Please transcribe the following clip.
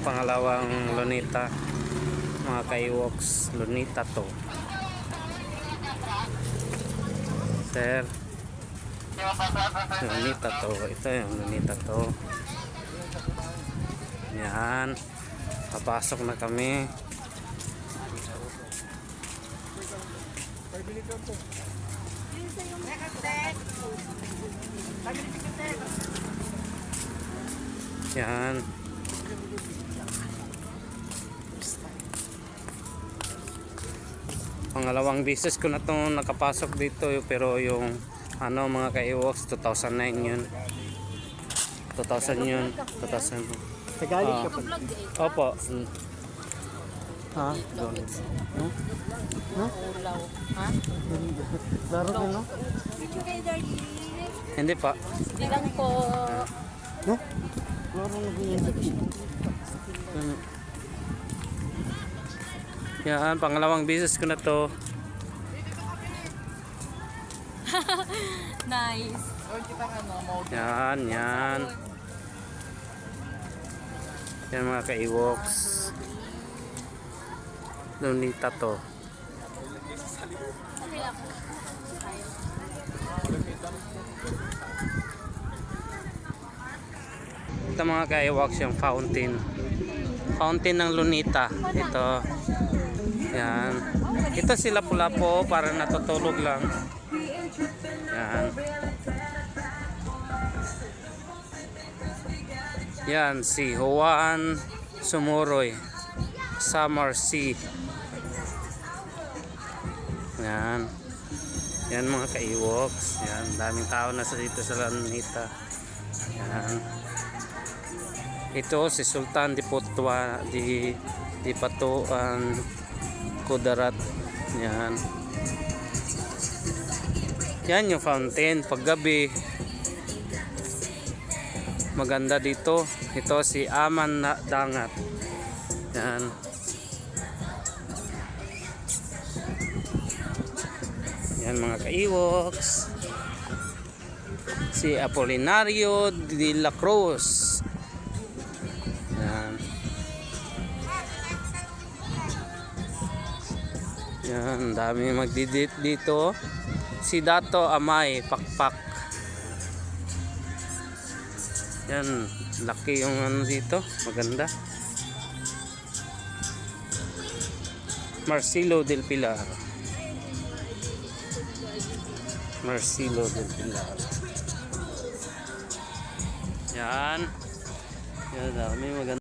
pangalawang lunita, mga ka-ewoks. Lunita to, sir. Lunita to, ito yung lunita to. Yan, papasok na kami. Yan, pangalawang beses ko na itong nakapasok dito, pero yung ano mga ka-ewoks, 2009 yun, 2000 yun, 2000. Tagalog ka pa. Opo. Ha? Ulaw. Ha? Laro ka, no? Hindi pa. Di lang po. No? Laro na ko yun. Yan, pangalawang beses ko na to. Nice. Yan, yan. Yan mga ka-ewoks. Lunita to. Ito mga ka-ewoks, yung fountain. Fountain ng Lunita. Ito. Yan. Ito sila pula po, para natutulog lang. Yan. Yan, si Juan Sumuroy. Summer Sea. Yan. Yan mga ka-ewoks. Yan, daming tao na dito sa Lunita. Yan. Ito si Sultan di Putwa di Patuan Kudarat. Yan. Yan yung fountain paggabi. Maganda dito. Ito si Aman na Dangat. Yan. Yan mga ka-ewoks. Si Apolinario de la Cruz. Yan. Yan, dami magdidit dito. Si Dato Amay Pakpak. Yan, laki yung ano dito, maganda. Marcelo del Pilar. Marcelo del Pilar. Yan. Yan, dami maganda.